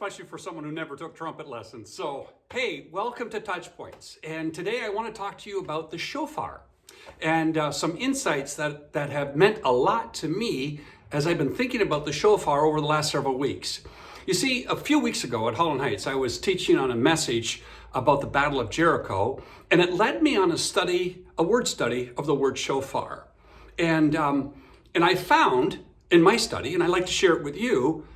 especially for someone who never took trumpet lessons. So, hey, welcome to Touch Points. And today I want to talk to you about the shofar and some insights that have meant a lot to me as I've been thinking about the shofar over the last several weeks. You see, a few weeks ago at Holland Heights, I was teaching on a message about the Battle of Jericho, and it led me on a word study of the word shofar. And I found in my study, and I like to share it with you,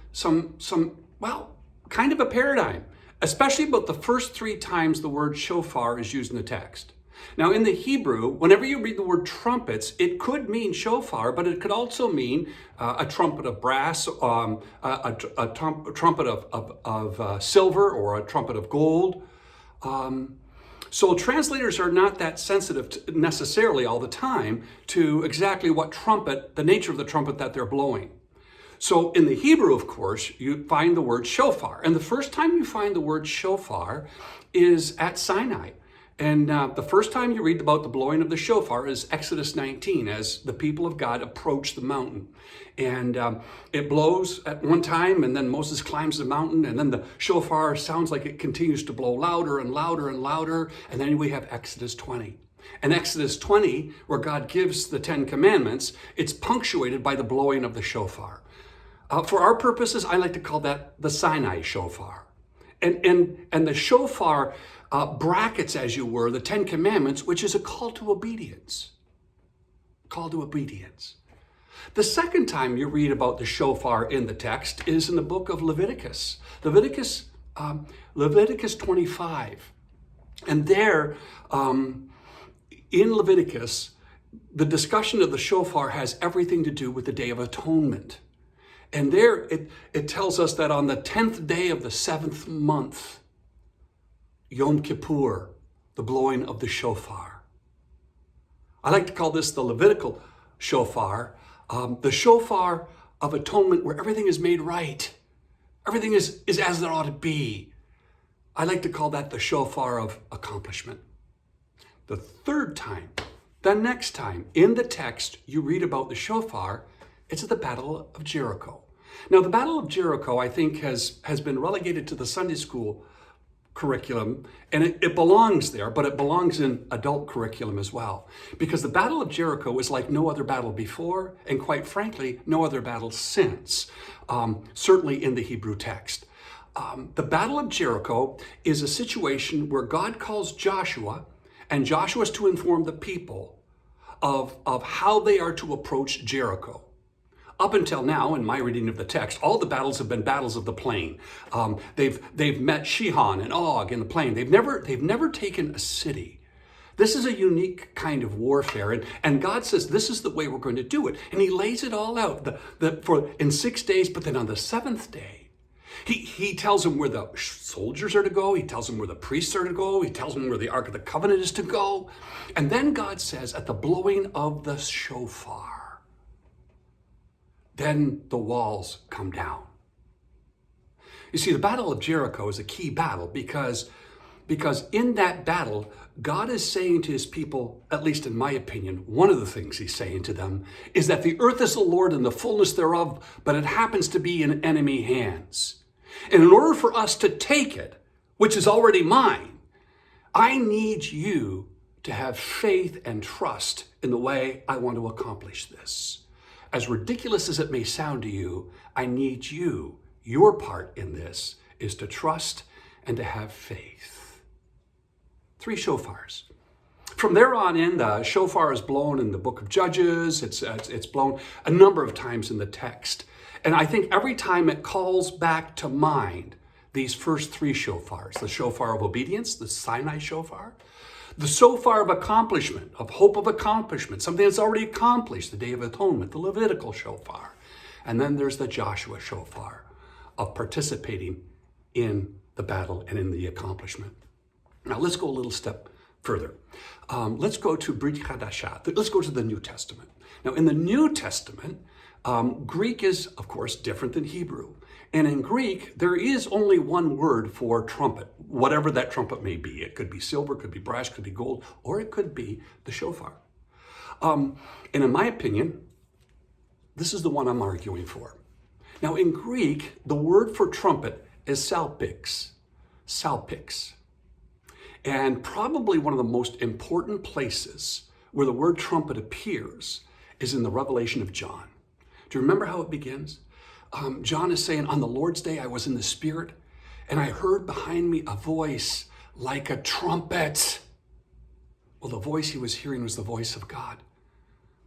kind of a paradigm, especially about the first 3 times the word shofar is used in the text. Now, in the Hebrew, whenever you read the word trumpets, it could mean shofar, but it could also mean a trumpet of brass, a trumpet of silver, or a trumpet of gold. So translators are not that sensitive necessarily all the time to exactly what trumpet, the nature of the trumpet that they're blowing. So in the Hebrew, of course, you find the word shofar. And the first time you find the word shofar is at Sinai. And the first time you read about the blowing of the shofar is Exodus 19, as the people of God approach the mountain. And it blows at one time, and then Moses climbs the mountain, and then the shofar sounds like it continues to blow louder and louder and louder. And then we have Exodus 20. And Exodus 20, where God gives the 10 commandments, it's punctuated by the blowing of the shofar. For our purposes, I like to call that the Sinai shofar. And the shofar brackets, as you were, the 10 commandments, which is a call to obedience. Call to obedience. The second time you read about the shofar in the text is in the book of Leviticus. Leviticus 25. And there, in Leviticus, the discussion of the shofar has everything to do with the Day of Atonement. And there it tells us that on the 10th day of the 7th month, Yom Kippur, the blowing of the shofar. I like to call this the Levitical shofar, the shofar of atonement, where everything is made right. Everything is as it ought to be. I like to call that the shofar of accomplishment. The third time, the next time in the text you read about the shofar, it's at the Battle of Jericho. Now, the Battle of Jericho, I think, has been relegated to the Sunday school curriculum, and it belongs there, but it belongs in adult curriculum as well. Because the Battle of Jericho is like no other battle before, and quite frankly, no other battle since, certainly in the Hebrew text. The Battle of Jericho is a situation where God calls Joshua, and Joshua is to inform the people of how they are to approach Jericho. Up until now, in my reading of the text, all the battles have been battles of the plain. They've met Shihon and Og in the plain. They've never taken a city. This is a unique kind of warfare, and God says this is the way we're going to do it. And He lays it all out in 6 days. But then on the 7th day, He tells them where the soldiers are to go. He tells them where the priests are to go. He tells them where the Ark of the Covenant is to go. And then God says, at the blowing of the shofar, then the walls come down. You see, the Battle of Jericho is a key battle because in that battle, God is saying to His people, at least in my opinion, one of the things He's saying to them is that the earth is the Lord and the fullness thereof, but it happens to be in enemy hands. And in order for us to take it, which is already mine, I need you to have faith and trust in the way I want to accomplish this. As ridiculous as it may sound to you, I need you. Your part in this is to trust and to have faith. 3 shofars. From there on in, the shofar is blown in the book of Judges. It's blown a number of times in the text. And I think every time it calls back to mind these first 3 shofars, the shofar of obedience, the Sinai shofar, the shofar of accomplishment, of hope of accomplishment, something that's already accomplished, the Day of Atonement, the Levitical shofar. And then there's the Joshua shofar of participating in the battle and in the accomplishment. Now let's go a little step further. Let's go to Brit Hadashah. Let's go to the New Testament. Now in the New Testament, Greek is, of course, different than Hebrew. And in Greek, there is only one word for trumpet, whatever that trumpet may be. It could be silver, could be brass, could be gold, or it could be the shofar. And in my opinion, this is the one I'm arguing for. Now, in Greek, the word for trumpet is salpix. Salpix. And probably one of the most important places where the word trumpet appears is in the Revelation of John. Do you remember how it begins? John is saying, on the Lord's day, I was in the Spirit, and I heard behind me a voice like a trumpet. Well, the voice he was hearing was the voice of God.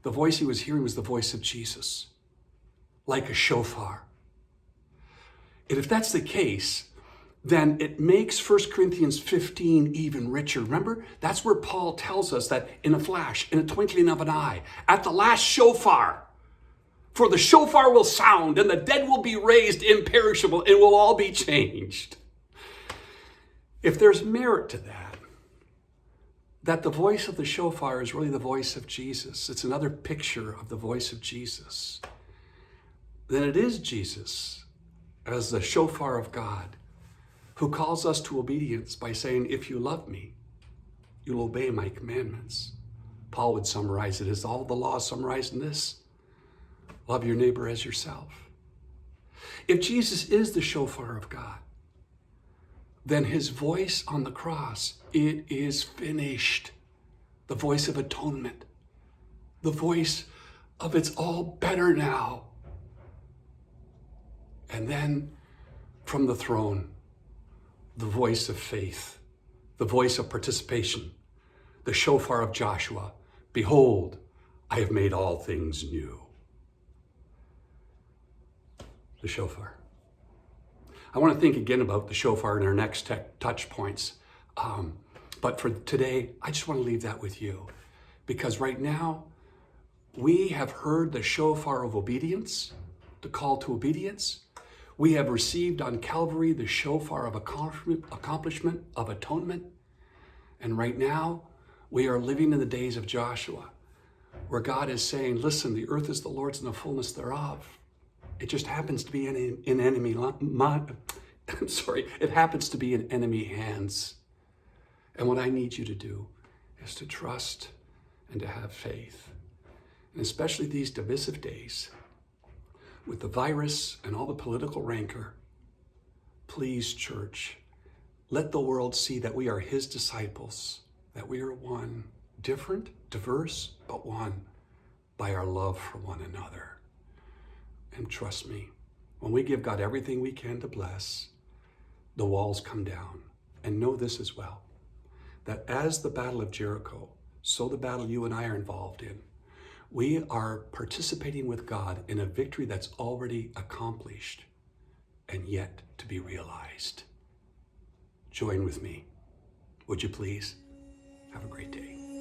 The voice he was hearing was the voice of Jesus, like a shofar. And if that's the case, then it makes 1 Corinthians 15 even richer. Remember, that's where Paul tells us that in a flash, in a twinkling of an eye, at the last shofar, for the shofar will sound and the dead will be raised imperishable and will all be changed. If there's merit to that the voice of the shofar is really the voice of Jesus, it's another picture of the voice of Jesus, then it is Jesus as the shofar of God who calls us to obedience by saying, if you love me, you'll obey my commandments. Paul would summarize it as all the law summarized in this: love your neighbor as yourself. If Jesus is the shofar of God, then his voice on the cross, it is finished. The voice of atonement, the voice of it's all better now. And then from the throne, the voice of faith, the voice of participation, the shofar of Joshua. Behold, I have made all things new. The shofar. I want to think again about the shofar in our next touch points. But for today, I just want to leave that with you. Because right now, we have heard the shofar of obedience, the call to obedience. We have received on Calvary the shofar of accomplishment, of atonement. And right now, we are living in the days of Joshua, where God is saying, listen, the earth is the Lord's and the fullness thereof. It just happens to be in enemy, it happens to be in enemy hands. And what I need you to do is to trust and to have faith. And especially these divisive days, with the virus and all the political rancor, please, church, let the world see that we are his disciples, that we are one, different, diverse, but one by our love for one another. And trust me, when we give God everything we can to bless, the walls come down. And know this as well, that as the battle of Jericho, so the battle you and I are involved in, we are participating with God in a victory that's already accomplished and yet to be realized. Join with me, would you please? Have a great day.